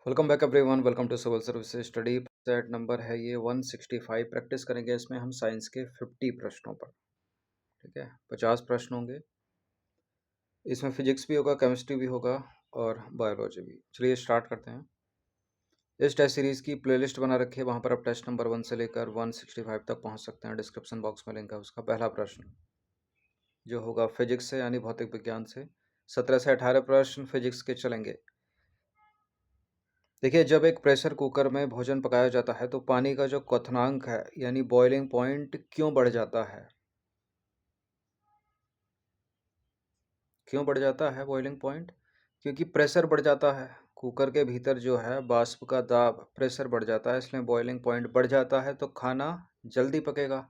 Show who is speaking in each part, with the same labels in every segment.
Speaker 1: Welcome back everyone. Welcome to civil service study. Set number है ये 165। Practice करेंगे इसमें हम साइंस के 50 प्रश्नों पर। ठीक है, 50 प्रश्न होंगे। इसमें फिजिक्स भी होगा, केमिस्ट्री भी होगा और बायोलॉजी भी। चलिए स्टार्ट करते हैं। इस टेस्ट सीरीज की प्लेलिस्ट बना रखी है, वहाँ पर आप टेस्ट नंबर 1 से लेकर 165 तक पहुँच सकते हैं। डिस्क्रिप्शन बॉक्स में लिंक है उसका। पहला प्रश्न जो होगा फिजिक्स से यानी भौतिक विज्ञान से। 17 से 18 प्रश्न फिजिक्स के चलेंगे। देखिए, जब एक प्रेशर कुकर में भोजन पकाया जाता है तो पानी का जो क्वथनांक है यानी बॉइलिंग पॉइंट क्यों बढ़ जाता है? क्यों बढ़ जाता है बॉइलिंग पॉइंट? क्योंकि प्रेशर बढ़ जाता है। कुकर के भीतर जो है वाष्प का दाब, प्रेशर बढ़ जाता है, इसलिए बॉइलिंग पॉइंट बढ़ जाता है तो खाना जल्दी पकेगा।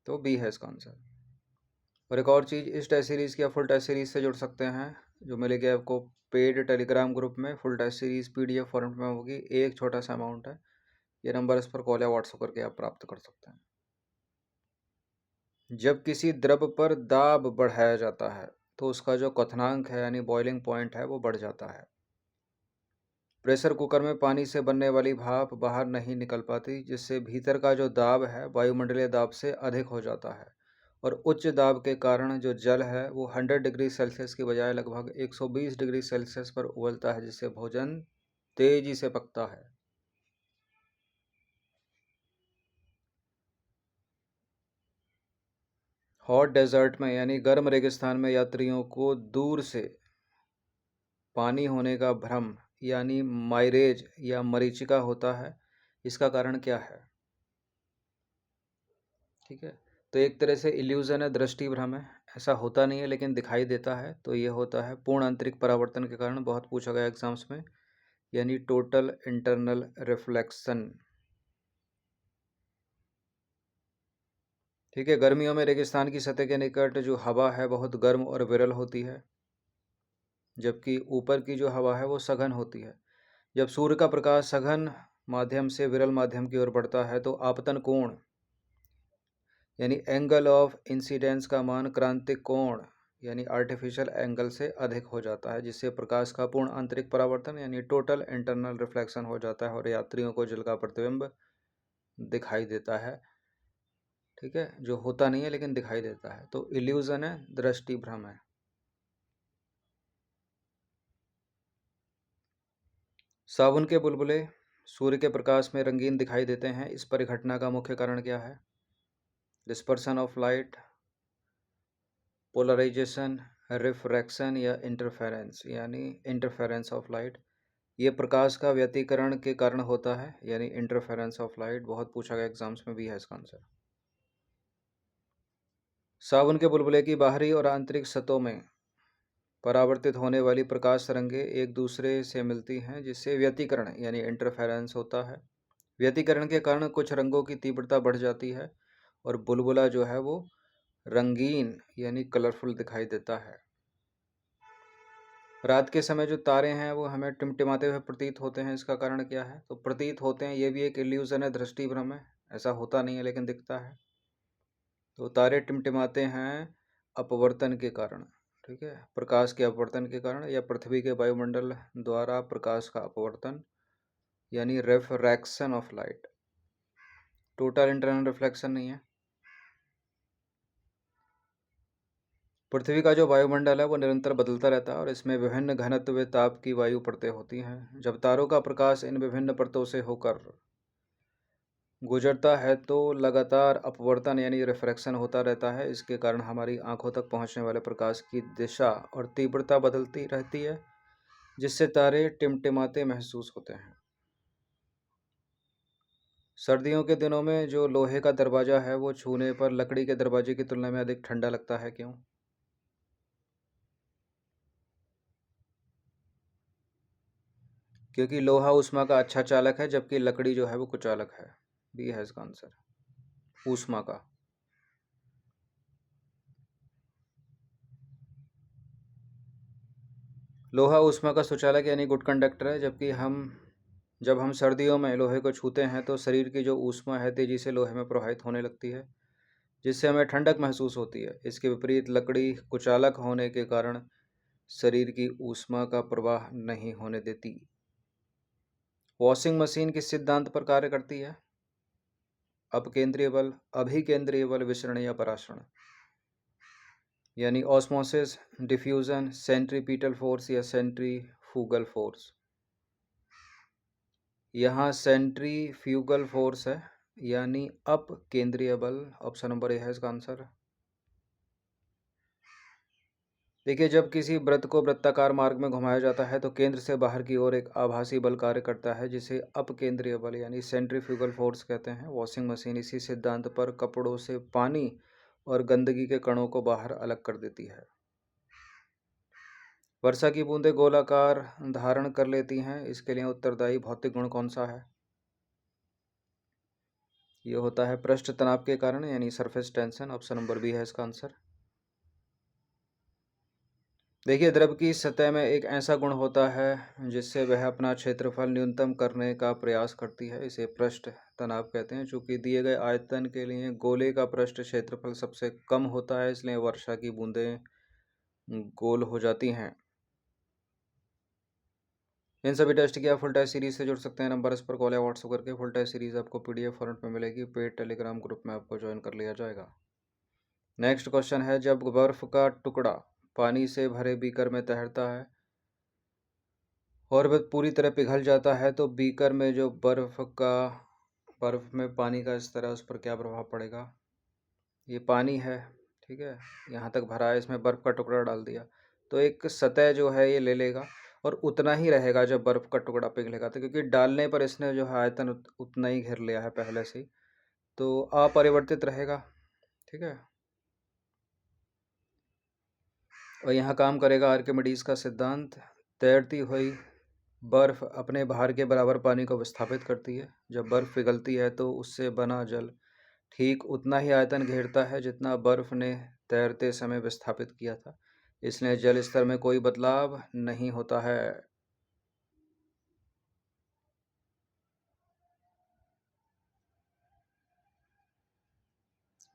Speaker 1: तो बी है इसका आंसर। और एक और चीज़, इस टेस्ट सीरीज़ की आप फुल टेस्ट सीरीज़ से जुड़ सकते हैं, जो मिलेगी आपको पेड टेलीग्राम ग्रुप में। Full test series PDF format में होगी। एक छोटा सा अमाउंट है। ये नंबर इस पर कॉल या व्हाट्सएप करके आप प्राप्त कर सकते हैं। जब किसी द्रव पर दाब बढ़ाया जाता है तो उसका जो क्वथनांक है यानी बॉइलिंग पॉइंट है वो बढ़ जाता है। प्रेशर कुकर में पानी से बनने वाली भाप बाहर नहीं निकल पाती, जिससे भीतर का जो दाब है वायुमंडलीय दाब से अधिक हो जाता है और उच्च दाब के कारण जो जल है वो 100 डिग्री सेल्सियस की बजाय लगभग 120 डिग्री सेल्सियस पर उबलता है, जिससे भोजन तेजी से पकता है। हॉट डेजर्ट में यानी गर्म रेगिस्तान में यात्रियों को दूर से पानी होने का भ्रम यानी माइरेज या मरीचिका होता है। इसका कारण क्या है? ठीक है, तो एक तरह से इल्यूजन है, दृष्टि भ्रम है। ऐसा होता नहीं है लेकिन दिखाई देता है, तो ये होता है पूर्ण आंतरिक परावर्तन के कारण। बहुत पूछा गया एग्जाम्स में, यानी टोटल इंटरनल रिफ्लेक्शन। ठीक है, गर्मियों में रेगिस्तान की सतह के निकट जो हवा है बहुत गर्म और विरल होती है, जबकि ऊपर की जो हवा है वो सघन होती है। जब सूर्य का प्रकाश सघन माध्यम से विरल माध्यम की ओर बढ़ता है तो आपतन कोण यानी एंगल ऑफ इंसिडेंस का मान क्रांतिक कोण यानी आर्टिफिशियल एंगल से अधिक हो जाता है, जिससे प्रकाश का पूर्ण आंतरिक परावर्तन यानी टोटल इंटरनल रिफ्लेक्शन हो जाता है और यात्रियों को जल का प्रतिबिंब दिखाई देता है। ठीक है, जो होता नहीं है लेकिन दिखाई देता है, तो इल्यूजन है, दृष्टि भ्रम है। साबुन के बुलबुले सूर्य के प्रकाश में रंगीन दिखाई देते हैं, इस परिघटना का मुख्य कारण क्या है? Dispersion of light, polarization, refraction या इंटरफेरेंस यानी इंटरफेरेंस ऑफ लाइट। ये प्रकाश का व्यतिकरण के कारण होता है यानी इंटरफेरेंस ऑफ लाइट। बहुत पूछा गया एग्जाम्स में, भी है इसका आंसर। साबुन के बुलबुले की बाहरी और आंतरिक सतहों में परावर्तित होने वाली प्रकाश तरंगें एक दूसरे से मिलती हैं, जिससे व्यतिकरण यानी इंटरफेरेंस होता है। व्यतिकरण के कारण कुछ रंगों की तीव्रता बढ़ जाती है और बुलबुला जो है वो रंगीन यानी कलरफुल दिखाई देता है। रात के समय जो तारे हैं वो हमें टिमटिमाते हुए प्रतीत होते हैं, इसका कारण क्या है? तो प्रतीत होते हैं, ये भी एक इल्यूजन है, दृष्टि भ्रम है। ऐसा होता नहीं है लेकिन दिखता है। तो तारे टिमटिमाते हैं अपवर्तन के कारण। ठीक है, प्रकाश के अपवर्तन के कारण या पृथ्वी के वायुमंडल द्वारा प्रकाश का अपवर्तन यानी refraction of light. Total internal reflection नहीं है। पृथ्वी का जो वायुमंडल है वो निरंतर बदलता रहता है और इसमें विभिन्न घनत्व व ताप की वायु परतें होती हैं। जब तारों का प्रकाश इन विभिन्न परतों से होकर गुजरता है तो लगातार अपवर्तन यानी रिफ्रैक्शन होता रहता है। इसके कारण हमारी आंखों तक पहुंचने वाले प्रकाश की दिशा और तीव्रता बदलती रहती है, जिससे तारे टिमटिमाते महसूस होते हैं। सर्दियों के दिनों में जो लोहे का दरवाज़ा है वो छूने पर लकड़ी के दरवाजे की तुलना में अधिक ठंडा लगता है, क्यों? क्योंकि लोहा ऊष्मा का अच्छा चालक है, जबकि लकड़ी जो है वो कुचालक है। बी है इसका आंसर, ऊष्मा का। लोहा ऊष्मा का सुचालक यानी गुड कंडक्टर है, जबकि जब हम सर्दियों में लोहे को छूते हैं तो शरीर की जो ऊष्मा है तेजी से लोहे में प्रवाहित होने लगती है, जिससे हमें ठंडक महसूस होती है। इसके विपरीत लकड़ी कुचालक होने के कारण शरीर की ऊष्मा का प्रवाह नहीं होने देती। वॉशिंग मशीन किस सिद्धांत पर कार्य करती है? अपकेंद्रीय बल, अभिकेंद्रीय बल, विसरण या परासरण। यानी ऑस्मोसिस, डिफ्यूजन, सेंट्रीपिटल फोर्स या सेंट्रीफ्यूगल फोर्स। यहाँ सेंट्रीफ्यूगल फोर्स है, यानी अपकेंद्रीय बल। ऑप्शन नंबर ए है इसका आंसर। देखिए, जब किसी वृत्त को वृत्ताकार मार्ग में घुमाया जाता है तो केंद्र से बाहर की ओर एक आभासी बल कार्य करता है, जिसे अपकेंद्रीय बल यानी सेंट्रीफ्यूगल फोर्स कहते हैं। वॉशिंग मशीन इसी सिद्धांत पर कपड़ों से पानी और गंदगी के कणों को बाहर अलग कर देती है। वर्षा की बूंदें गोलाकार धारण कर लेती हैं, इसके लिए उत्तरदायी भौतिक गुण कौन सा है? ये होता है पृष्ठ तनाव के कारण, यानी surface tension. Option number B है इसका आंसर। देखिए, द्रव की सतह में एक ऐसा गुण होता है जिससे वह अपना क्षेत्रफल न्यूनतम करने का प्रयास करती है, इसे पृष्ठ तनाव कहते हैं। चूंकि दिए गए आयतन के लिए गोले का पृष्ठ क्षेत्रफल सबसे कम होता है, इसलिए वर्षा की बूंदें गोल हो जाती हैं। इन सभी टेस्ट की आप फुल टेस्ट सीरीज से जुड़ सकते हैं। नंबर इस पर कॉल या व्हाट्सएप करके। फुल टेस्ट सीरीज आपको पीडीएफ फॉर्मेट में मिलेगी, पेड टेलीग्राम ग्रुप में आपको ज्वाइन कर लिया जाएगा। नेक्स्ट क्वेश्चन है, जब बर्फ का टुकड़ा पानी से भरे बीकर में तैरता है और वह पूरी तरह पिघल जाता है तो बीकर में जो बर्फ में पानी का स्तर है उस पर क्या प्रभाव पड़ेगा? ये पानी है, ठीक है, यहाँ तक भरा है, इसमें बर्फ का टुकड़ा डाल दिया तो एक सतह जो है ये ले लेगा और उतना ही रहेगा जब बर्फ का टुकड़ा पिघलेगा, तो क्योंकि डालने पर इसने जो है आयतन उतना ही घेर लिया है पहले से ही, तो अपरिवर्तित रहेगा, ठीक है। और यहाँ काम करेगा आर्किमिडीज का सिद्धांत। तैरती हुई बर्फ अपने भार के बराबर पानी को विस्थापित करती है। जब बर्फ पिघलती है तो उससे बना जल ठीक उतना ही आयतन घेरता है जितना बर्फ ने तैरते समय विस्थापित किया था, इसलिए जल स्तर में कोई बदलाव नहीं होता है।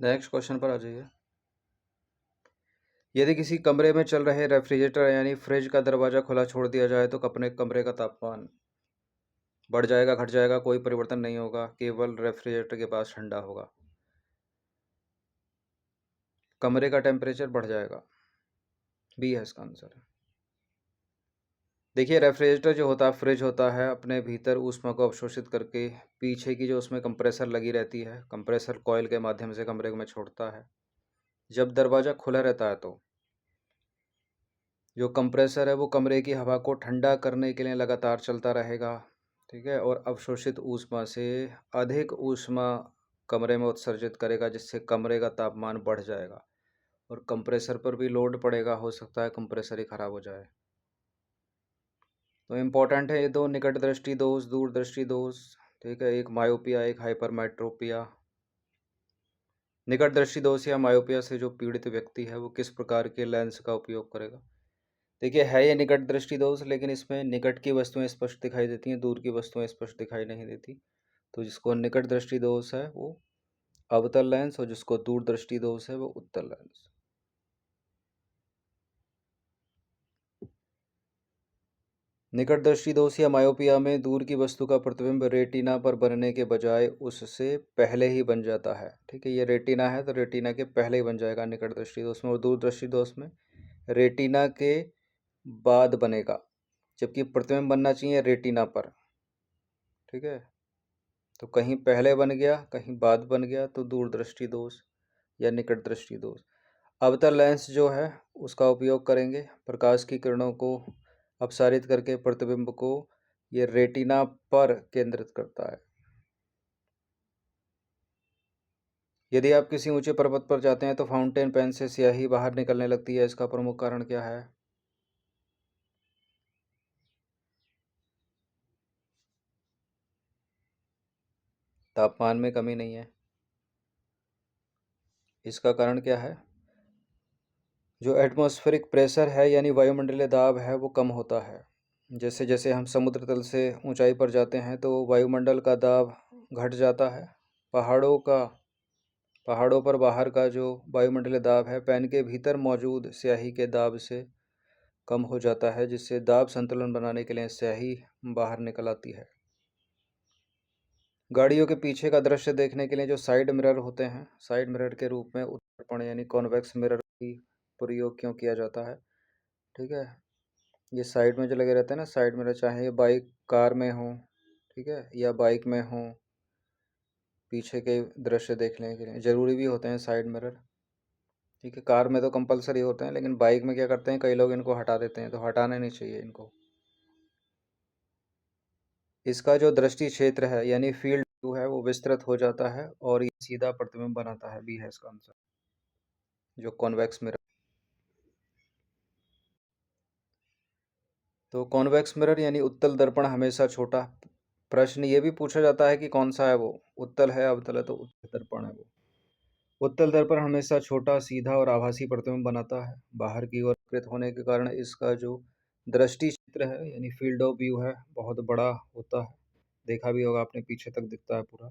Speaker 1: नेक्स्ट क्वेश्चन पर आ जाइए। यदि किसी कमरे में चल रहे रेफ्रिजरेटर यानी फ्रिज का दरवाजा खुला छोड़ दिया जाए तो अपने कमरे का तापमान बढ़ जाएगा, घट जाएगा? कोई परिवर्तन नहीं होगा, केवल रेफ्रिजरेटर के पास ठंडा होगा। कमरे का टेम्परेचर बढ़ जाएगा, बी है इसका आंसर। देखिए, रेफ्रिजरेटर जो होता है, फ्रिज होता है, अपने भीतर ऊष्मा को अवशोषित करके पीछे की जो उसमें कंप्रेसर लगी रहती है, कंप्रेसर कॉइल के माध्यम से कमरे में छोड़ता है। जब दरवाज़ा खुला रहता है तो जो कंप्रेसर है वो कमरे की हवा को ठंडा करने के लिए लगातार चलता रहेगा, ठीक है, और अवशोषित ऊष्मा से अधिक ऊष्मा कमरे में उत्सर्जित करेगा, जिससे कमरे का तापमान बढ़ जाएगा और कंप्रेसर पर भी लोड पड़ेगा, हो सकता है कंप्रेसर ही खराब हो जाए। तो इम्पोर्टेंट है ये दो, निकट दृष्टि दोष, दूर दृष्टि दोष, ठीक है, एक मायोपिया, एक हाइपरमेट्रोपिया। निकट दृष्टि दोष या मायोपिया से जो पीड़ित व्यक्ति है वो किस प्रकार के लेंस का उपयोग करेगा? देखिए, है ये निकट दृष्टि दोष, लेकिन इसमें निकट की वस्तुएं स्पष्ट दिखाई देती हैं, दूर की वस्तुएं स्पष्ट दिखाई नहीं देती। तो जिसको निकट दृष्टि दोष है वो अवतल लेंस, और जिसको दूर दृष्टि दोष है वो उत्तल लेंस। निकट दृष्टि दोष या मायोपिया में दूर की वस्तु का प्रतिबिंब रेटिना पर बनने के बजाय उससे पहले ही बन जाता है, ठीक है। ये रेटिना है तो रेटिना के पहले ही बन जाएगा निकट दृष्टि दोष में, और दूर दृष्टि दोष में रेटिना के बाद बनेगा, जबकि प्रतिबिंब बनना चाहिए रेटिना पर, ठीक है। तो कहीं पहले बन गया, कहीं बाद बन गया, तो दूर दृष्टि दोष या निकट दृष्टि दोष। अवतल लेंस जो है उसका उपयोग करेंगे, प्रकाश की किरणों को अपसारित करके प्रतिबिंब को ये रेटिना पर केंद्रित करता है। यदि आप किसी ऊंचे पर्वत पर जाते हैं तो फाउंटेन पेन से स्याही बाहर निकलने लगती है, इसका प्रमुख कारण क्या है? तापमान में कमी नहीं है, इसका कारण क्या है? जो एटमॉस्फेरिक प्रेशर है यानी वायुमंडलीय दाब है वो कम होता है। जैसे जैसे हम समुद्र तल से ऊंचाई पर जाते हैं तो वायुमंडल का दाब घट जाता है। पहाड़ों पर बाहर का जो वायुमंडलीय दाब है पेन के भीतर मौजूद स्याही के दाब से कम हो जाता है, जिससे दाब संतुलन बनाने के लिए स्याही बाहर निकल आती है। गाड़ियों के पीछे का दृश्य देखने के लिए जो साइड मिरर होते हैं, साइड मिरर के रूप में उत्तरपण यानी कॉन्वेक्स मिरर की प्रयोग क्यों किया जाता है? ठीक है, ये साइड में जो लगे रहते हैं ना साइड मिरर, चाहे ये बाइक कार में हो, ठीक है, या बाइक में हो, पीछे के दृश्य देखने के लिए ज़रूरी भी होते हैं साइड मिरर। ठीक है, कार में तो कंपलसरी होते हैं, लेकिन बाइक में क्या करते हैं कई लोग इनको हटा देते हैं, तो हटाने नहीं चाहिए इनको। इसका जो दृष्टि क्षेत्र है यानी फील्ड व्यू है वो विस्तृत हो जाता है और ये सीधा प्रतिबिंब बनाता है। बी है इसका आंसर, जो कॉन्वेक्स मिरर। तो कॉन्वेक्स मिरर यानी उत्तल दर्पण हमेशा छोटा। प्रश्न ये भी पूछा जाता है कि कौन सा है वो, उत्तल है अवतल है, तो उत्तल दर्पण है वो। उत्तल दर्पण हमेशा छोटा, सीधा और आभासी प्रतिबिंब बनाता है। बाहर की ओर कृत होने के कारण इसका जो दृष्टि क्षेत्र है यानी फील्ड ऑफ व्यू है बहुत बड़ा होता है। देखा भी होगा आपने, पीछे तक दिखता है पूरा।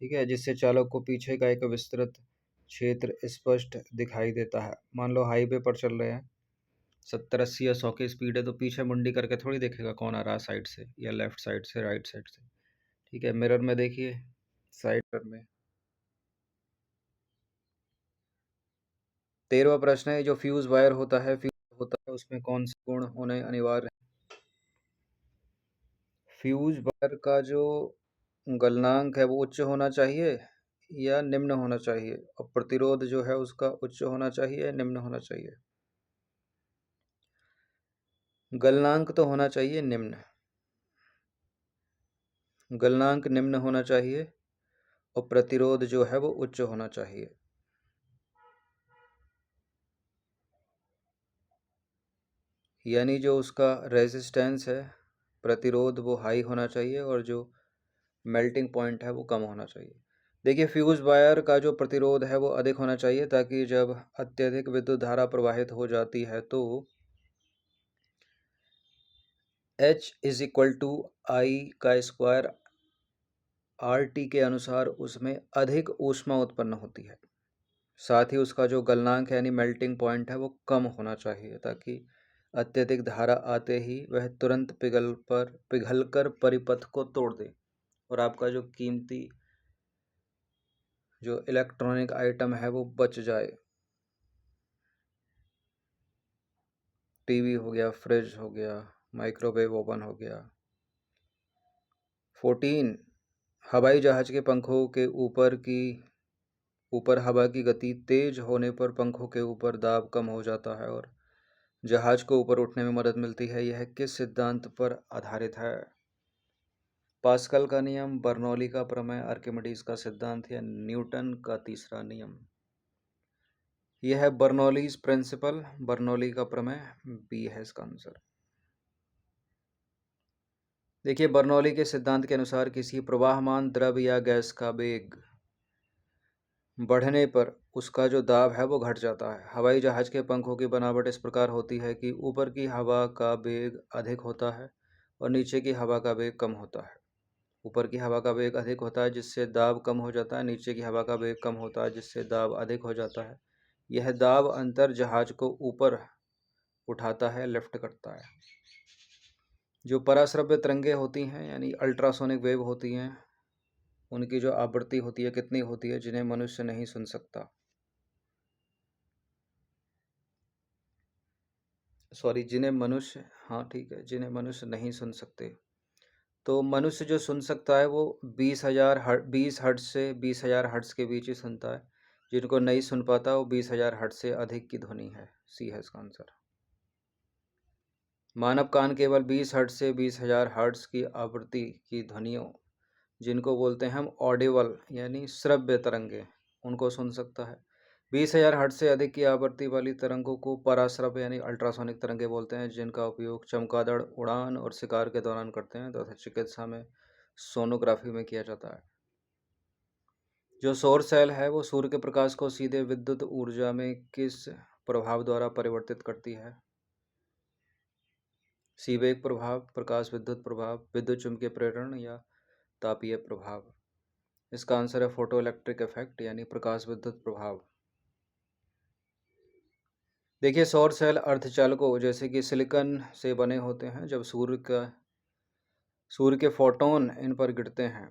Speaker 1: ठीक है, जिससे चालक को पीछे का एक विस्तृत क्षेत्र स्पष्ट दिखाई देता है। मान लो हाईवे पर चल रहे हैं, 70 80 या 100 की स्पीड है, तो पीछे मुंडी करके थोड़ी देखेगा कौन आ रहा है साइड से या लेफ्ट साइड से, राइट साइड से। ठीक है, मिरर में देखिए, साइड मिरर में। 13वां प्रश्न है, जो फ्यूज वायर होता है, उसमें कौन से गुण होने अनिवार्य है? फ्यूज वायर का जो गलनांक है वो उच्च होना चाहिए या निम्न होना चाहिए, और प्रतिरोध जो है उसका उच्च होना चाहिए या निम्न होना चाहिए? गलनांक तो होना चाहिए निम्न, गलनांक निम्न होना चाहिए और प्रतिरोध जो है वो उच्च होना चाहिए। यानी जो उसका रेजिस्टेंस है, प्रतिरोध, वो हाई होना चाहिए और जो मेल्टिंग पॉइंट है वो कम होना चाहिए। देखिए, फ्यूज वायर का जो प्रतिरोध है वो अधिक होना चाहिए, ताकि जब अत्यधिक विद्युत धारा प्रवाहित हो जाती है तो H इज इक्वल टू आई का स्क्वायर आर टी के अनुसार उसमें अधिक ऊष्मा उत्पन्न होती है। साथ ही उसका जो गलनांक है यानी मेल्टिंग पॉइंट है वो कम होना चाहिए, ताकि अत्यधिक धारा आते ही वह तुरंत पिघलकर परिपथ को तोड़ दे और आपका जो कीमती जो इलेक्ट्रॉनिक आइटम है वो बच जाए। टीवी हो गया, फ्रिज हो गया, माइक्रोवेव ओवन हो गया। 14, हवाई जहाज के पंखों के ऊपर हवा की गति तेज होने पर पंखों के ऊपर दाब कम हो जाता है और जहाज को ऊपर उठने में मदद मिलती है। यह किस सिद्धांत पर आधारित है? पास्कल का नियम, बर्नौली का प्रमेय, आर्किमिडीज का सिद्धांत या न्यूटन का तीसरा नियम? यह है बर्नौलीज प्रिंसिपल, बर्नौली का प्रमेय। बी है इसका आंसर। देखिए, बर्नौली के सिद्धांत के अनुसार किसी प्रवाहमान द्रव या गैस का वेग बढ़ने पर उसका जो दाब है वो घट जाता है। हवाई जहाज के पंखों की बनावट इस प्रकार होती है कि ऊपर की हवा का वेग अधिक होता है और नीचे की हवा का वेग कम होता है। ऊपर की हवा का वेग अधिक होता है जिससे दाब कम हो जाता है, नीचे की हवा का वेग कम होता है जिससे दाब अधिक हो जाता है। यह दाब अंतर जहाज को ऊपर उठाता है, लिफ्ट करता है। जो पराश्रव्य तरंगे होती हैं यानी अल्ट्रासोनिक वेव होती हैं, उनकी जो आवृत्ति होती है कितनी होती है, जिन्हें मनुष्य नहीं सुन सकता? सॉरी, जिन्हें मनुष्य, हाँ ठीक है, जिन्हें मनुष्य नहीं सुन सकते। तो मनुष्य जो सुन सकता है वो 20 हर्ट्ज से 20,000 हर्ट्ज के बीच ही सुनता है। जिनको नहीं सुन पाता वो 20,000 हर्ट्ज से अधिक की ध्वनि है। सी है इसका आंसर। मानव कान केवल 20 हर्ट्ज से 20,000 हर्ट्ज की आवृत्ति की ध्वनियों, जिनको बोलते हैं हम ऑडिबल यानी श्रव्य तरंगे, उनको सुन सकता है। 20,000 हर्ट्ज से अधिक की आवृत्ति वाली तरंगों को पराश्रव्य यानी अल्ट्रासोनिक तरंगे बोलते हैं, जिनका उपयोग चमगादड़ उड़ान और शिकार के दौरान करते हैं तथा चिकित्सा में सोनोग्राफी में किया जाता है। जो सौर सेल है वो सूर्य के प्रकाश को सीधे विद्युत ऊर्जा में किस प्रभाव द्वारा परिवर्तित करती है? सीवेक प्रभाव, प्रकाश विद्युत प्रभाव, विद्युत चुम्बकीय प्रेरण या तापीय प्रभाव? इसका आंसर है फोटो इलेक्ट्रिक इफेक्ट यानी प्रकाश विद्युत प्रभाव। देखिए सौर सेल अर्धचालकों जैसे कि सिलिकॉन से बने होते हैं। जब सूर्य के फोटोन इन पर गिरते हैं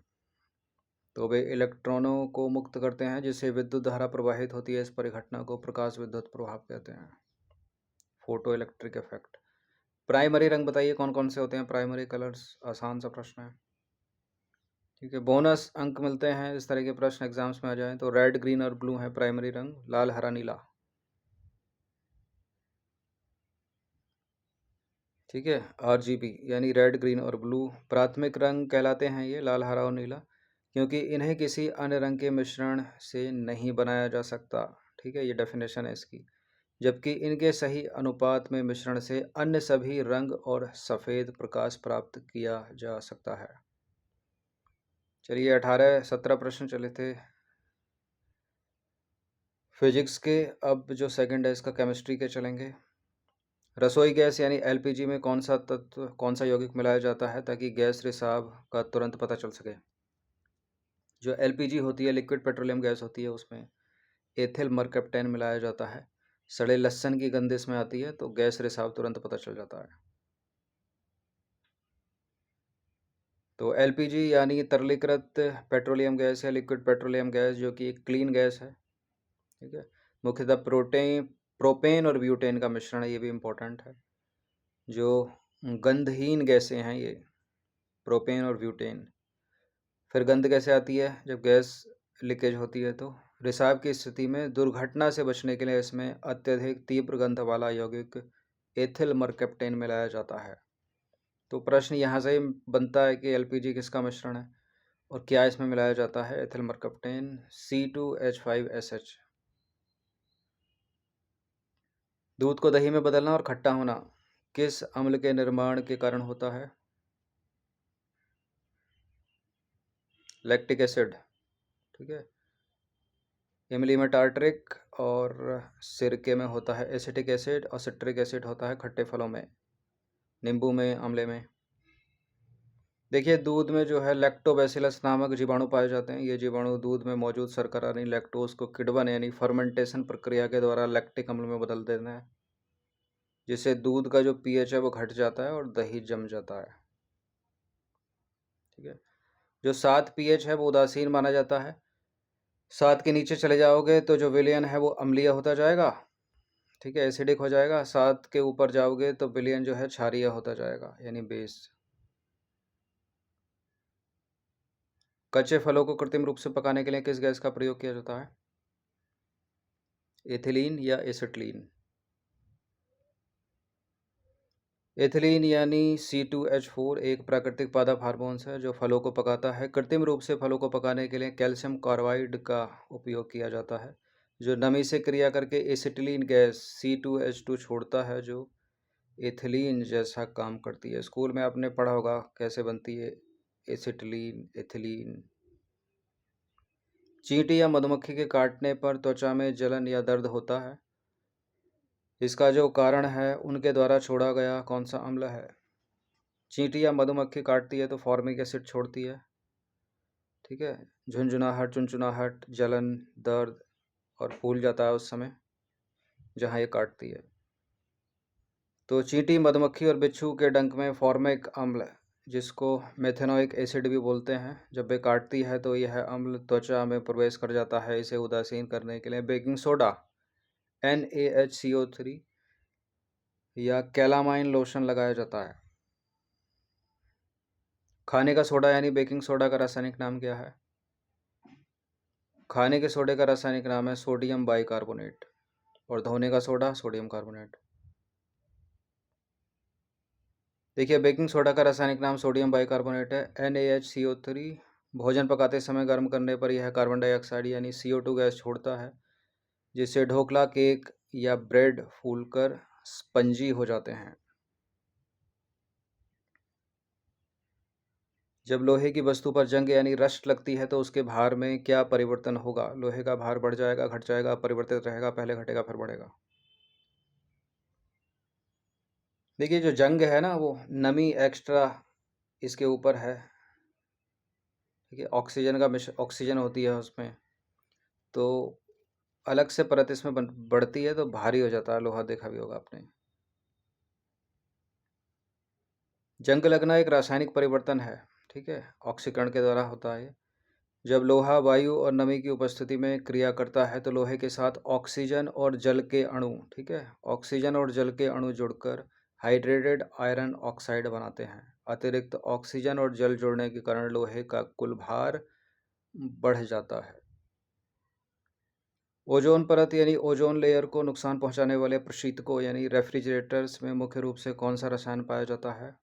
Speaker 1: तो वे इलेक्ट्रॉनों को मुक्त करते हैं, जिससे विद्युत धारा प्रवाहित होती है। इस परिघटना को प्रकाश विद्युत प्रभाव कहते हैं, फोटो इलेक्ट्रिक इफेक्ट। प्राइमरी रंग बताइए कौन कौन से होते हैं प्राइमरी कलर्स, आसान सा प्रश्न है। ठीक है, बोनस अंक मिलते हैं इस तरह के प्रश्न एग्जाम्स में आ जाएं तो। रेड, ग्रीन और ब्लू है प्राइमरी रंग, लाल, हरा, नीला। ठीक है, आरजीबी यानी रेड, ग्रीन और ब्लू प्राथमिक रंग कहलाते हैं ये, लाल, हरा और नीला, क्योंकि इन्हें किसी अन्य रंग के मिश्रण से नहीं बनाया जा सकता। ठीक है, ये डेफिनेशन है इसकी। जबकि इनके सही अनुपात में मिश्रण से अन्य सभी रंग और सफ़ेद प्रकाश प्राप्त किया जा सकता है। चलिए 18-17 प्रश्न चले थे फिजिक्स के। अब जो सेकंड है इसका केमिस्ट्री के चलेंगे। रसोई गैस यानी एलपीजी में कौन सा तत्व, कौन सा यौगिक मिलाया जाता है ताकि गैस रिसाव का तुरंत पता चल सके। जो एलपीजी होती है, लिक्विड पेट्रोलियम गैस होती है, उसमें एथिल मरकैप्टेन मिलाया जाता है। सड़े लहसुन की गंध इसमें आती है तो गैस रिसाव तुरंत पता चल जाता है। तो एलपीजी यानी तरलीकृत पेट्रोलियम गैस या लिक्विड पेट्रोलियम गैस, जो कि एक क्लीन गैस है। ठीक है, मुख्यतः प्रोपेन और ब्यूटेन का मिश्रण है, ये भी इम्पोर्टेंट है। जो गंधहीन गैसें हैं ये प्रोपेन और ब्यूटेन। फिर गंध कैसे आती है, जब गैस लीकेज होती है। तो रिसाव की स्थिति में दुर्घटना से बचने के लिए इसमें अत्यधिक तीव्र गंध वाला यौगिक एथिल मरकैप्टेन मिलाया जाता है। तो प्रश्न यहाँ से ही बनता है कि एलपीजी किसका मिश्रण है और क्या इसमें मिलाया जाता है। Ethyl mercaptan C2H5SH। दूध को दही में बदलना और खट्टा होना किस अम्ल के निर्माण के कारण होता है। Lactic acid. ठीक है, इमली में टार्टरिक और सिरके में होता है एसिटिक एसिड, और सिट्रिक एसिड होता है खट्टे फलों में, नींबू में, आंवले में। देखिए दूध में जो है लैक्टोबैसिलस नामक जीवाणु पाए जाते हैं। ये जीवाणु दूध में मौजूद शर्करा यानी लैक्टोज को किण्वन यानी फर्मेंटेशन प्रक्रिया के द्वारा लैक्टिक अम्ल में बदल देते हैं, जिससे दूध का जो पीएच है वो घट जाता है और दही जम जाता है। ठीक है, जो 7 पीएच है वो उदासीन माना जाता है। 7 के नीचे चले जाओगे तो जो विलयन है वो अम्लीय होता जाएगा। ठीक है, एसिडिक हो जाएगा। 7 के ऊपर जाओगे तो विलयन जो है क्षारीय होता जाएगा यानी बेस। कच्चे फलों को कृत्रिम रूप से पकाने के लिए किस गैस का प्रयोग किया जाता है। एथिलीन या एसिटिलीन। एथिलीन यानी C2H4 एक प्राकृतिक पादप हार्मोन्स है जो फलों को पकाता है। कृत्रिम रूप से फलों को पकाने के लिए कैल्शियम कार्बाइड का उपयोग किया जाता है, जो नमी से क्रिया करके एसिटिलीन गैस C2H2 छोड़ता है, जो एथिलीन जैसा काम करती है। स्कूल में आपने पढ़ा होगा कैसे बनती है एसिटिलीन, एथिलीन। चींटी या मधुमक्खी के काटने पर त्वचा में जलन या दर्द होता है, इसका जो कारण है उनके द्वारा छोड़ा गया कौन सा अम्ल है। चींटी या मधुमक्खी काटती है तो फॉर्मिक एसिड छोड़ती है। ठीक है, झुंझुनाहट, चुनचुनाहट, जलन, दर्द और फूल जाता है उस समय जहाँ ये काटती है। तो चींटी, मधुमक्खी और बिच्छू के डंक में फॉर्मिक अम्ल, जिसको मेथेनोइक एसिड भी बोलते हैं, जब वे काटती है तो यह अम्ल त्वचा में प्रवेश कर जाता है। इसे उदासीन करने के लिए बेकिंग सोडा NaHCO3 या कैलामाइन लोशन लगाया जाता है। खाने का सोडा यानी बेकिंग सोडा का रासायनिक नाम क्या है। खाने के सोडे का रासायनिक नाम है सोडियम बाइकार्बोनेट, और धोने का सोडा सोडियम कार्बोनेट। देखिए बेकिंग सोडा का रासायनिक नाम सोडियम बाइकार्बोनेट है, NaHCO3। भोजन पकाते समय गर्म करने पर यह कार्बन डाइऑक्साइड यानी CO2 गैस छोड़ता है, जिससे ढोकला, केक या ब्रेड फूलकर स्पंजी हो जाते हैं। जब लोहे की वस्तु पर जंग यानी रस्ट लगती है तो उसके भार में क्या परिवर्तन होगा। लोहे का भार बढ़ जाएगा, घट जाएगा, अपरिवर्तित रहेगा, पहले घटेगा फिर बढ़ेगा। देखिए जो जंग है ना वो नमी एक्स्ट्रा इसके ऊपर है। ठीक है, ऑक्सीजन होती है उसमें, तो अलग से परत इसमें बढ़ती है तो भारी हो जाता है लोहा, देखा भी होगा आपने। जंग लगना एक रासायनिक परिवर्तन है, ठीक है, ऑक्सीकरण के द्वारा होता है। जब लोहा वायु और नमी की उपस्थिति में क्रिया करता है तो लोहे के साथ ऑक्सीजन और जल के अणु, ठीक है, ऑक्सीजन और जल के अणु जुड़कर हाइड्रेटेड आयरन ऑक्साइड बनाते हैं। अतिरिक्त ऑक्सीजन और जल जुड़ने के कारण लोहे का कुल भार बढ़ जाता है। ओजोन परत यानी ओजोन लेयर को नुकसान पहुंचाने वाले प्रशीतकों यानी रेफ्रिजरेटर्स में मुख्य रूप से कौन सा रसायन पाया जाता है?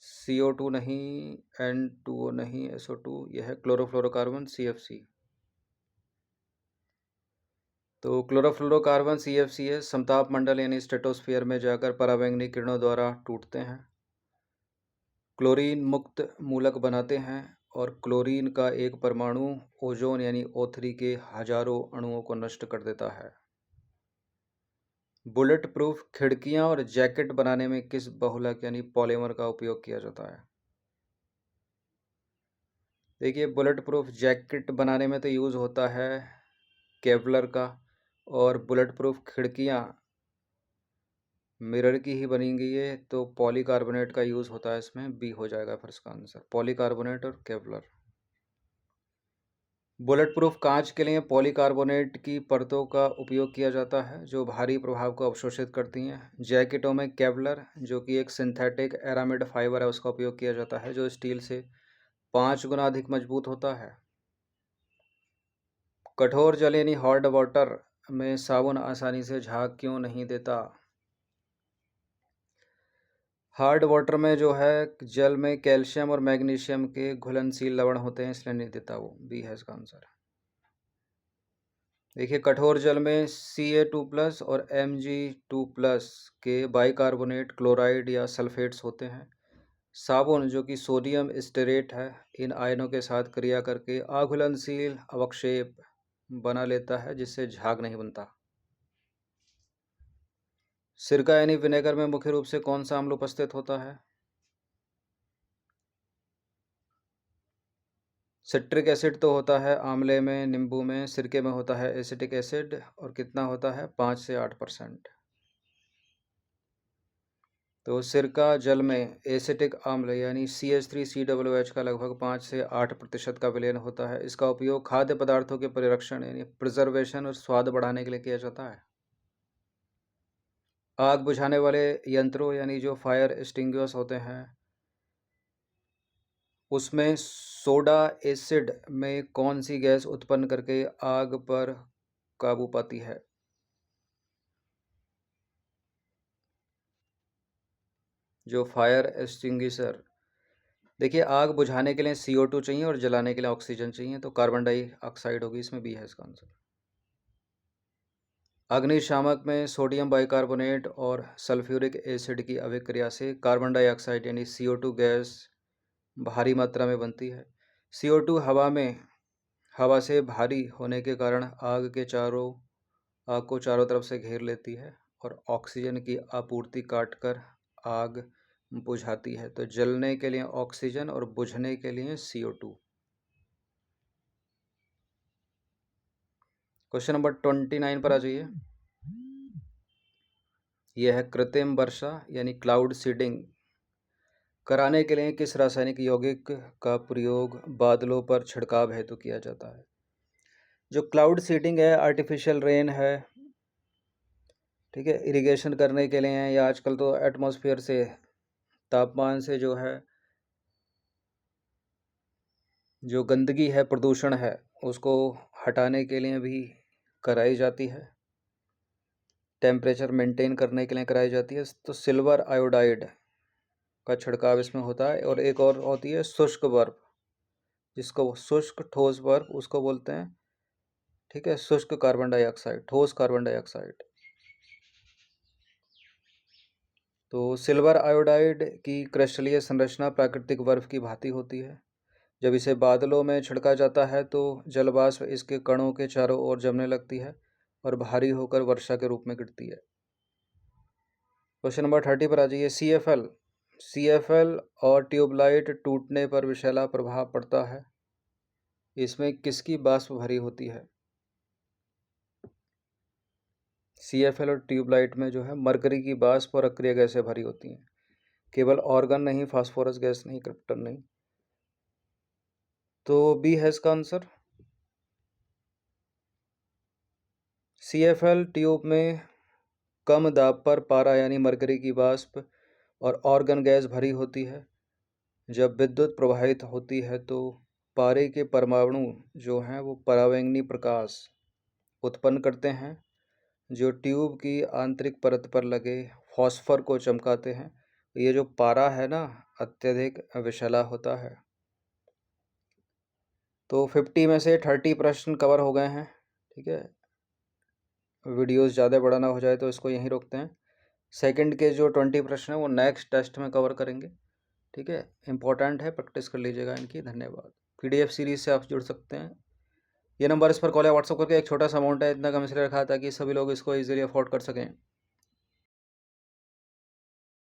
Speaker 1: CO2 नहीं, N2O नहीं, SO2, यह है क्लोरोफ्लोरोकार्बन CFC। तो क्लोरोफ्लोरोकार्बन CFC है, समताप मंडल यानी स्ट्रेटोस्फीयर में जाकर पराबैंगनी किरणों द्वारा टूटते हैं, क्लोरीन मुक्त मूलक बनाते हैं और क्लोरीन का एक परमाणु ओजोन यानी O3 के हजारों अणुओं को नष्ट कर देता है। बुलेट प्रूफ खिड़कियां और जैकेट बनाने में किस बहुलक यानी पॉलीमर का उपयोग किया जाता है? देखिए, बुलेट प्रूफ जैकेट बनाने में तो यूज़ होता है केवलर का, और बुलेट प्रूफ खिड़कियां मिरर की ही बनेंगी ये तो पॉलीकार्बोनेट का यूज़ होता है इसमें। बी हो जाएगा फिर इसका आंसर, पॉलीकार्बोनेट और केवलर। बुलेट प्रूफ कांच के लिए पॉलीकार्बोनेट की परतों का उपयोग किया जाता है जो भारी प्रभाव को अवशोषित करती हैं। जैकेटों में केवलर जो कि एक सिंथेटिक एरामिड फाइबर है उसका उपयोग किया जाता है जो स्टील से 5 गुना अधिक मजबूत होता है। कठोर जल यानी हार्ड वाटर में साबुन आसानी से झाग क्यों नहीं देता? हार्ड वाटर में जो है जल में कैल्शियम और मैग्नीशियम के घुलनशील लवण होते हैं, इसलिए नहीं देता वो। बी है इसका आंसर। देखिए, कठोर जल में Ca2+ और Mg2+ के बाइकार्बोनेट, क्लोराइड या सल्फेट्स होते हैं। साबुन जो कि सोडियम स्टेरेट है इन आयनों के साथ क्रिया करके अघुलनशील अवक्षेप बना लेता है जिससे झाग नहीं बनता। सिरका यानी विनेगर में मुख्य रूप से कौन सा अम्ल उपस्थित होता है? सिट्रिक एसिड तो होता है आंवले में, नींबू में। सिरके में होता है एसिटिक एसिड, और कितना होता है? 5 से 8%। तो सिरका जल में एसिटिक अम्ल यानी CH3COOH का लगभग 5 से 8% का विलयन होता है। इसका उपयोग खाद्य पदार्थों के परिरक्षण यानी प्रिजर्वेशन और स्वाद बढ़ाने के लिए किया जाता है। आग बुझाने वाले यंत्रों यानी जो फायर एक्सटिंग्विशर्स होते हैं उसमें सोडा एसिड में कौन सी गैस उत्पन्न करके आग पर काबू पाती है? जो फायर एक्सटिंग्विशर, देखिए, आग बुझाने के लिए CO2 चाहिए और जलाने के लिए ऑक्सीजन चाहिए, तो कार्बन डाइऑक्साइड होगी इसमें। बी है इसका आंसर। अग्निशामक में सोडियम बाइकार्बोनेट और सल्फ्यूरिक एसिड की अभिक्रिया से कार्बन डाइऑक्साइड यानी CO2 गैस भारी मात्रा में बनती है। CO2 हवा से भारी होने के कारण आग को चारों तरफ से घेर लेती है और ऑक्सीजन की आपूर्ति काटकर आग बुझाती है। तो जलने के लिए ऑक्सीजन और बुझने के लिए CO2। क्वेश्चन नंबर 29 पर आ जाइए। यह है कृत्रिम वर्षा यानी क्लाउड सीडिंग कराने के लिए किस रासायनिक यौगिक का प्रयोग बादलों पर छिड़काव हेतु किया जाता है? जो क्लाउड सीडिंग है आर्टिफिशियल रेन है, ठीक है, इरिगेशन करने के लिए है, या आजकल तो एटमॉस्फेयर से, तापमान से जो है जो गंदगी है, प्रदूषण है, उसको हटाने के लिए भी कराई जाती है, टेम्परेचर मेंटेन करने के लिए कराई जाती है। तो सिल्वर आयोडाइड का छिड़काव इसमें होता है। और एक और होती है शुष्क बर्फ, जिसको शुष्क ठोस बर्फ उसको बोलते हैं, ठीक है, शुष्क कार्बन डाइऑक्साइड, ठोस कार्बन डाइऑक्साइड। तो सिल्वर आयोडाइड की क्रिस्टलीय संरचना प्राकृतिक बर्फ की भांति होती है। जब इसे बादलों में छिड़का जाता है तो जलवाष्प इसके कणों के चारों ओर जमने लगती है और भारी होकर वर्षा के रूप में गिरती है। क्वेश्चन नंबर 30 पर आ जाइए। CFL और ट्यूबलाइट टूटने पर विषैला प्रभाव पड़ता है। इसमें किसकी वाष्प भरी होती है? CFL और ट्यूबलाइट में जो है मरकरी की वाष्प और अक्रिय गैसें भरी होती हैं, केवल ऑर्गन नहीं, फास्फोरस गैस नहीं, क्रिप्टन नहीं। तो बी है इसका आंसर। CFL ट्यूब में कम दाब पर पारा यानी मरकरी की वाष्प और ऑर्गन गैस भरी होती है। जब विद्युत प्रवाहित होती है तो पारे के परमाणु जो हैं वो परावैंगनी प्रकाश उत्पन्न करते हैं, जो ट्यूब की आंतरिक परत पर लगे फॉस्फर को चमकाते हैं। ये जो पारा है ना, अत्यधिक विषैला होता है। तो 50 में से 30 प्रश्न कवर हो गए हैं। ठीक है, वीडियोस ज़्यादा बड़ा ना हो जाए तो इसको यहीं रोकते हैं। सेकंड के जो 20 प्रश्न हैं वो नेक्स्ट टेस्ट में कवर करेंगे। ठीक है, इंपॉर्टेंट है, प्रैक्टिस कर लीजिएगा इनकी। धन्यवाद। PDF सीरीज से आप जुड़ सकते हैं। ये नंबर इस पर कॉल या व्हाट्सअप करके, एक छोटा सा अमाउंट है, इतना कम इसलिए रखा था कि सभी लोग इसको इजीली अफोर्ड कर सकें।